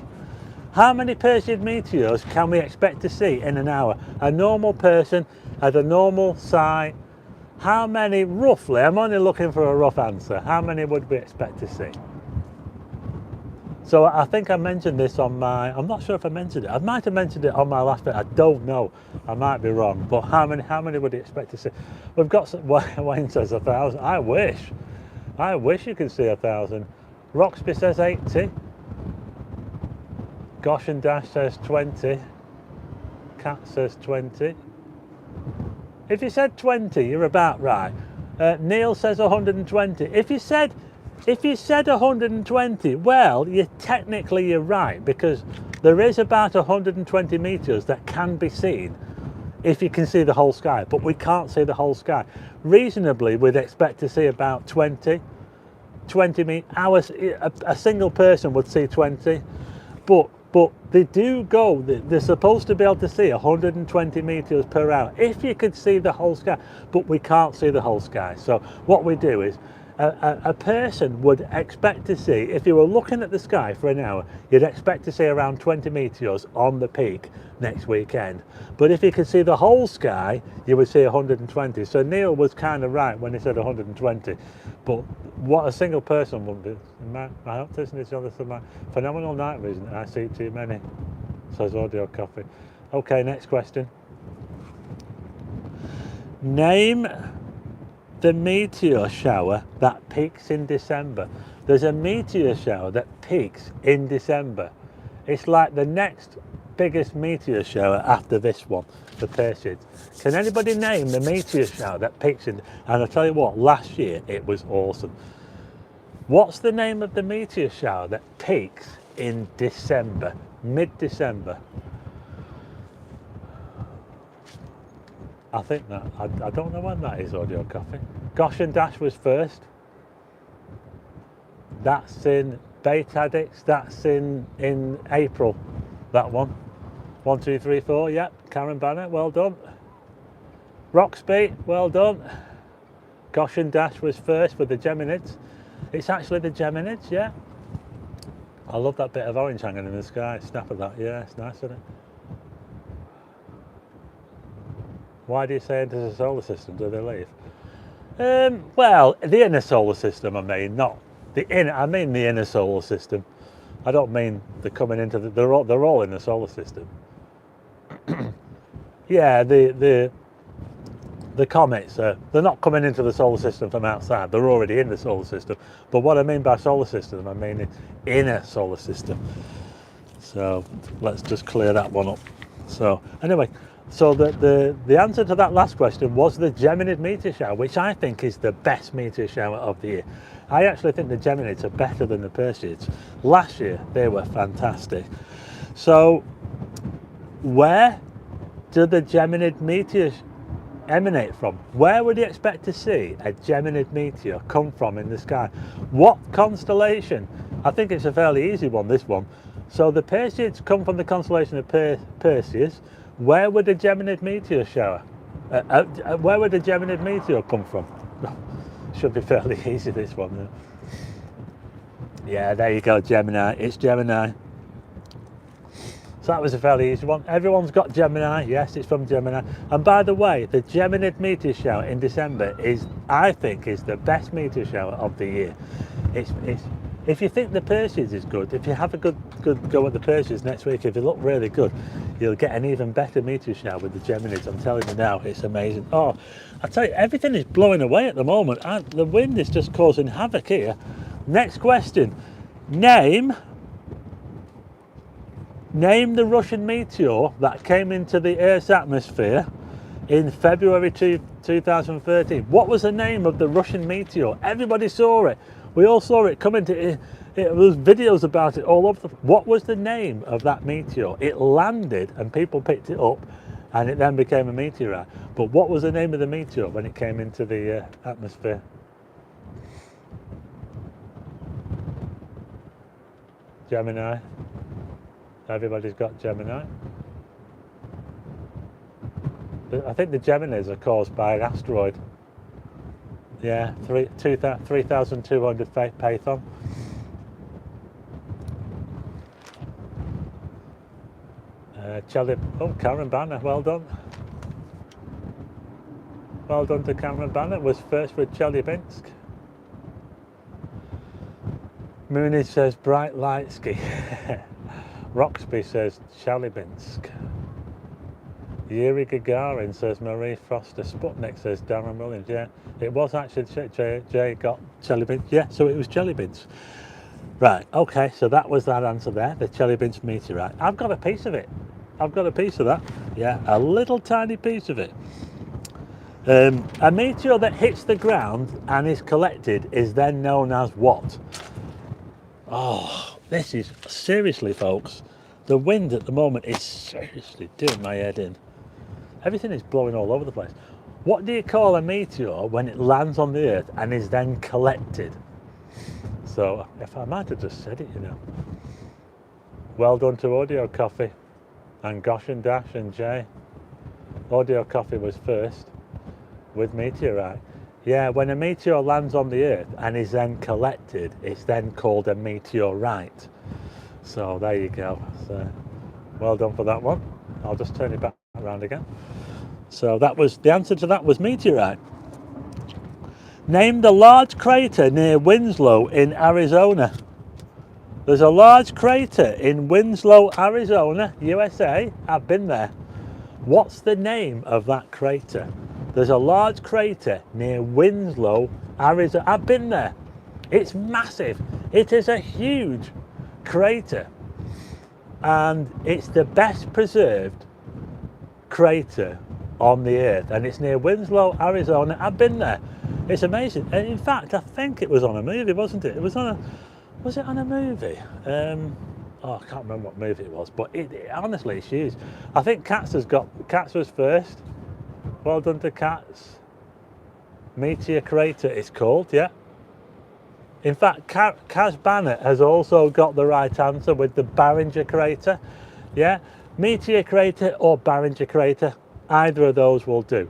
How many Perseid meteors can we expect to see in an hour? A normal person at a normal site. How many roughly? I'm only looking for a rough answer. How many would we expect to see? So I think I mentioned this on my, I'm not sure if I mentioned it. I might have mentioned it on my last bit. I don't know. I might be wrong. But how many would you expect to see? We've got some, Wayne says 1,000. I wish you could see 1,000. Roxby says 80. Gosh and Dash says 20. Cat says 20. If you said 20, you're about right. Neil says 120. If you said 120, well, you're right, because there is about 120 meteors that can be seen if you can see the whole sky, but we can't see the whole sky. Reasonably, we'd expect to see about 20 hours. A single person would see 20, but they do go, they're supposed to be able to see 120 meteors per hour if you could see the whole sky, but we can't see the whole sky. So what we do is, a person would expect to see, if you were looking at the sky for an hour, you'd expect to see around 20 meteors on the peak next weekend. But if you could see the whole sky, you would see 120. So Neil was kind of right when he said 120. But what a single person would be. I hope this is on the phenomenal night vision. I see too many, says Audio Coffee. Okay, next question. Name the meteor shower that peaks in December. There's a meteor shower that peaks in December. It's like the next biggest meteor shower after this one, the Perseid. Can anybody name the meteor shower that peaks in? And I'll tell you what, last year it was awesome. What's the name of the meteor shower that peaks in December, mid-December? I think that, I don't know when that is, Audio Coffee. Gosh and Dash was first. That's in Bait Addicts, that's in April, that one. 1, 2, 3, 4, yep. Karen Banner, well done. Roxby, well done. Gosh and Dash was first with the Geminids. It's actually the Geminids, yeah. I love that bit of orange hanging in the sky. Snap at that, yeah, it's nice, isn't it? Why do you say into the solar system? Do they leave? Well, the inner solar system, I mean, not the inner. I mean the inner solar system. I don't mean they're coming into the. They're all in the solar system. Yeah, the comets. They're not coming into the solar system from outside. They're already in the solar system. But what I mean by solar system, I mean the inner solar system. So let's just clear that one up. So anyway. So the answer to that last question was the Geminid meteor shower, which I think is the best meteor shower of the year. I actually think the Geminids are better than the Perseids. Last year they were fantastic. So where do the Geminid meteors emanate from? Where would you expect to see a Geminid meteor come from in the sky? What constellation? I think it's a fairly easy one, this one. So the Perseids come from the constellation of Perseus. Where would a Geminid meteor shower? Where would a Geminid meteor come from? Should be fairly easy, this one. Yeah, there you go, Gemini. It's Gemini. So that was a fairly easy one. Everyone's got Gemini. Yes, it's from Gemini. And by the way, the Geminid meteor shower in December is, I think, is the best meteor shower of the year. It's if you think the Perseids is good, if you have a good go at the Perseids next week, if you look really good, you'll get an even better meteor shower with the Geminids. I'm telling you now, it's amazing. Oh, I tell you, everything is blowing away at the moment. The wind is just causing havoc here. Next question. Name the Russian meteor that came into the Earth's atmosphere in February 2013. What was the name of the Russian meteor? Everybody saw it. We all saw it come into it. There was videos about it all over. What was the name of that meteor? It landed and people picked it up and it then became a meteorite. But what was the name of the meteor when it came into the atmosphere? Gemini. Everybody's got Gemini. I think the Geminis are caused by an asteroid. Yeah, 3,200 Python. Karen Banner, well done. Well done to Cameron Banner, was first with Chelyabinsk. Mooney says Bright Lightsky. Roxby says Chelyabinsk. Yuri Gagarin says Marie Foster. Sputnik says Darren Williams. Yeah, it was actually Jay got Chelyabinsk. Yeah, so it was Chelyabinsk. Right, okay, so that was that answer there, the Chelyabinsk meteorite. I've got a piece of it. I've got a piece of that. Yeah, a little tiny piece of it. A meteor that hits the ground and is collected is then known as what? Oh, this is seriously, folks. The wind at the moment is seriously doing my head in. Everything is blowing all over the place. What do you call a meteor when it lands on the Earth and is then collected? So, if I might have just said it, you know. Well done to Audio Coffee and Gosh and Dash and Jay. Audio Coffee was first with meteorite. Yeah, when a meteor lands on the Earth and is then collected, it's then called a meteorite. So there you go. So, well done for that one. I'll just turn it back around again. So that was the answer to that was meteorite. Name the large crater near Winslow in Arizona. There's a large crater in Winslow, Arizona, USA. I've been there. What's the name of that crater? There's a large crater near Winslow, Arizona. I've been there. It's massive. It is a huge crater. And it's the best preserved crater on the Earth. And it's near Winslow, Arizona. I've been there. It's amazing. And in fact, I think it was on a movie, wasn't it? It was on a... Was it on a movie? Oh, I can't remember what movie it was, but honestly, it's huge. I think Cats was first. Well done to Cats. Meteor Crater it's called, yeah. In fact, Kaz Banner has also got the right answer with the Barringer Crater. Yeah, Meteor Crater or Barringer Crater, either of those will do.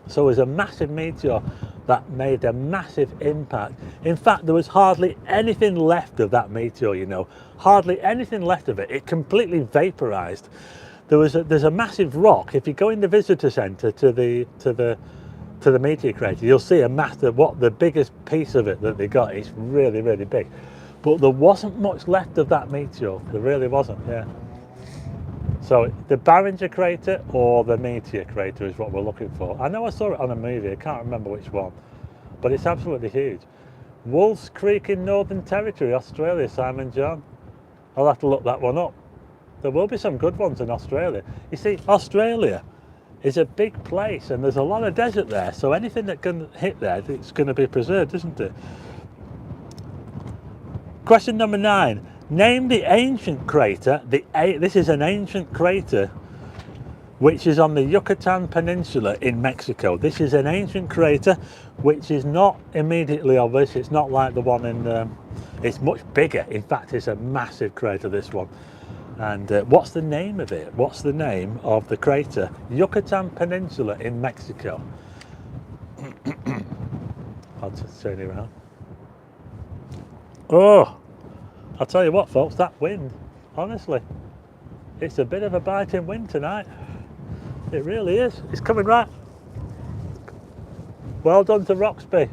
So it was a massive meteor that made a massive impact. In fact, there was hardly anything left of that meteor, you know, hardly anything left of it. It completely vaporized. There's a massive rock. If you go in the visitor centre to the meteor crater, you'll see a massive, the biggest piece of it that they got is really, really big. But there wasn't much left of that meteor. There really wasn't, yeah. So the Barringer Crater or the Meteor Crater is what we're looking for. I know I saw it on a movie, I can't remember which one, but it's absolutely huge. Wolves Creek in Northern Territory, Australia, Simon John. I'll have to look that one up. There will be some good ones in Australia. You see, Australia is a big place and there's a lot of desert there, so anything that can hit there, it's going to be preserved, isn't it? Question number 9. Name the ancient crater. This is an ancient crater which is on the Yucatan Peninsula in Mexico. This is an ancient crater which is not immediately obvious. It's not like the one in... it's much bigger. In fact, it's a massive crater, this one. And what's the name of it? What's the name of the crater? Yucatan Peninsula in Mexico. I'll just turn it around. Oh! I'll tell you what, folks, that wind, honestly, it's a bit of a biting wind tonight. It really is. It's coming right. Well done to Roxby.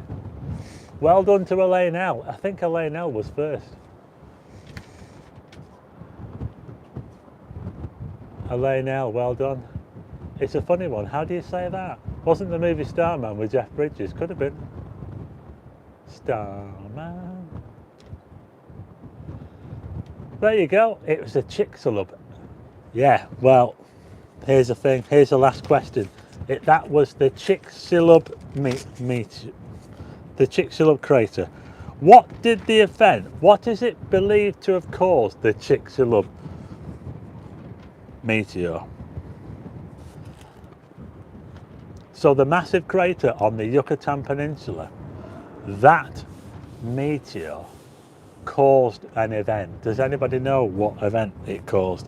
Well done to Elaine L. I think Elaine L was first. Elaine L, well done. It's a funny one. How do you say that? Wasn't the movie Starman with Jeff Bridges? Could have been. Starman. There you go, it was a Chicxulub. Yeah, well, here's the thing, here's the last question. That was the Chicxulub the Chicxulub crater. What did the event, what is it believed to have caused the Chicxulub meteor? So the massive crater on the Yucatan Peninsula, that meteor caused an event. Does anybody know what event it caused?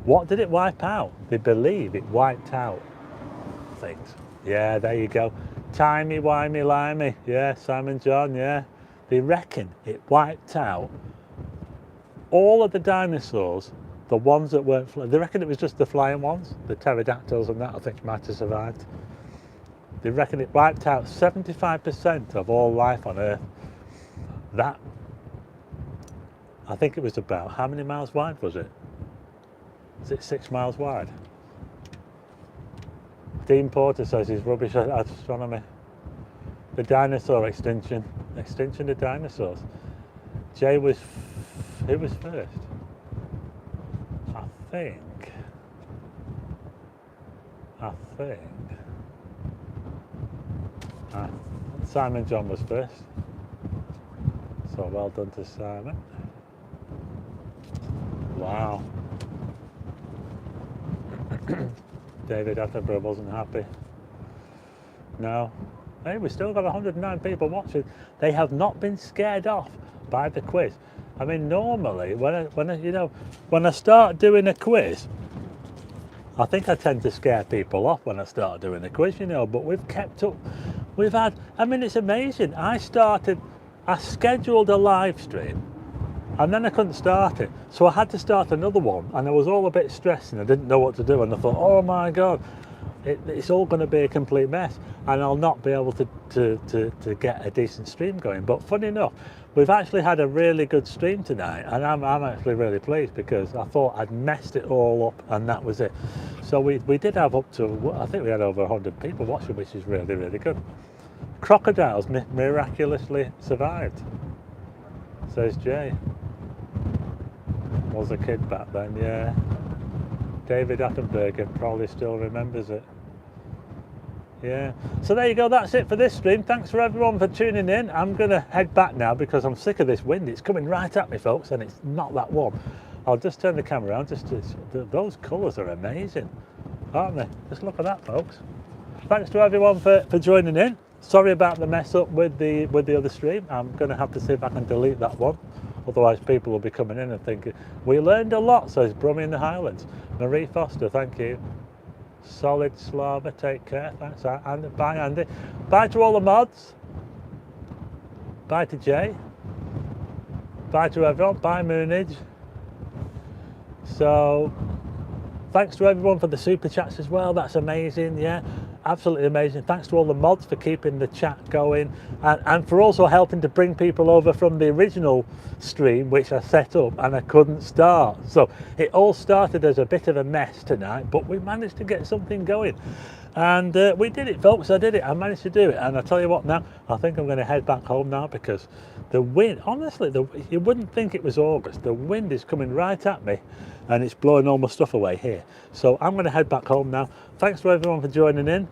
What did it wipe out? They believe it wiped out things. Yeah, there you go. Timey, wimey, limey. Yeah, Simon John, yeah. They reckon it wiped out all of the dinosaurs The ones that weren't flying, they reckon it was just the flying ones, the pterodactyls and that I think might have survived. They reckon it wiped out 75% of all life on Earth. That, I think it was about, how many miles wide was it? Is it 6 miles wide? Dean Porter says he's rubbish at astronomy. The dinosaur extinction of dinosaurs. Jay was, who was first? I think. Simon John was first. So well done to Simon. Wow. David Attenborough wasn't happy. No. Hey, we still got 109 people watching. They have not been scared off by the quiz. I mean, normally when I start doing a quiz, I think I tend to scare people off when I start doing a quiz, but we've kept up. We've had, I mean, it's amazing. I scheduled a live stream and then I couldn't start it. So I had to start another one and I was all a bit stressed and I didn't know what to do. And I thought, oh my God, it's all going to be a complete mess and I'll not be able to get a decent stream going. But funny enough, we've actually had a really good stream tonight and I'm actually really pleased because I thought I'd messed it all up and that was it. So we did have up to, I think we had over 100 people watching, which is really, really good. Crocodiles miraculously survived, says Jay. Was a kid back then, yeah. David Attenborough probably still remembers it. Yeah. So there you go, that's it for this stream. Thanks for everyone for tuning in. I'm going to head back now because I'm sick of this wind. It's coming right at me, folks, and it's not that warm. I'll just turn the camera around. Those colours are amazing, aren't they? Just look at that, folks. Thanks to everyone for joining in. Sorry about the mess up with the other stream. I'm going to have to see if I can delete that one. Otherwise people will be coming in and thinking, we learned a lot, says Brummy in the Highlands. Marie Foster, thank you. Solid Slava, take care. Thanks, Andy. Bye, Andy. Bye to all the mods. Bye to Jay. Bye to everyone. Bye, Moonage. So, thanks to everyone for the super chats as well. That's amazing, yeah. Absolutely amazing. Thanks to all the mods for keeping the chat going and for also helping to bring people over from the original stream which I set up and I couldn't start. So it all started as a bit of a mess tonight, but we managed to get something going. And we did it, folks. I did it. I managed to do it. And I tell you what now, I think I'm going to head back home now because the wind, honestly, you wouldn't think it was August. The wind is coming right at me and it's blowing all my stuff away here. So I'm going to head back home now. Thanks to everyone for joining in.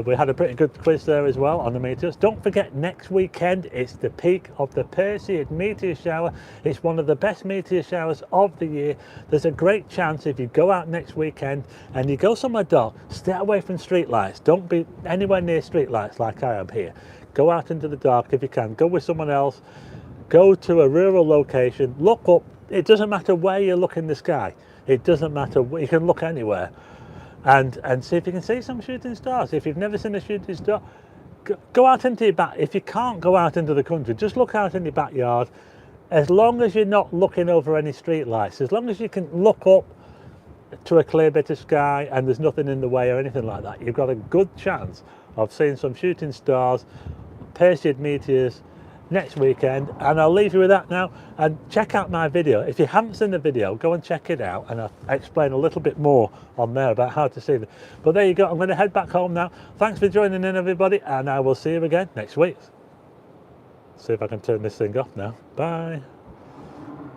We had a pretty good quiz there as well on the meteors. Don't forget, next weekend it's the peak of the Perseid Meteor Shower. It's one of the best meteor showers of the year. There's a great chance if you go out next weekend and you go somewhere dark, stay away from street lights. Don't be anywhere near street lights like I am here. Go out into the dark if you can. Go with someone else. Go to a rural location. Look up. It doesn't matter where you look in the sky. It doesn't matter. You can look anywhere. And see if you can see some shooting stars. If you've never seen a shooting star, go out into your back. If you can't go out into the country, just look out in your backyard. As long as you're not looking over any street lights, as long as you can look up to a clear bit of sky and there's nothing in the way or anything like that, you've got a good chance of seeing some shooting stars, Perseid meteors next weekend. And I'll leave you with that now and check out my video. If you haven't seen the video, go and check it out and I explain a little bit more on there about how to see them. But there you go, I'm going to head back home now. Thanks for joining in, everybody, and I will see you again next week. See if I can turn this thing off now. Bye.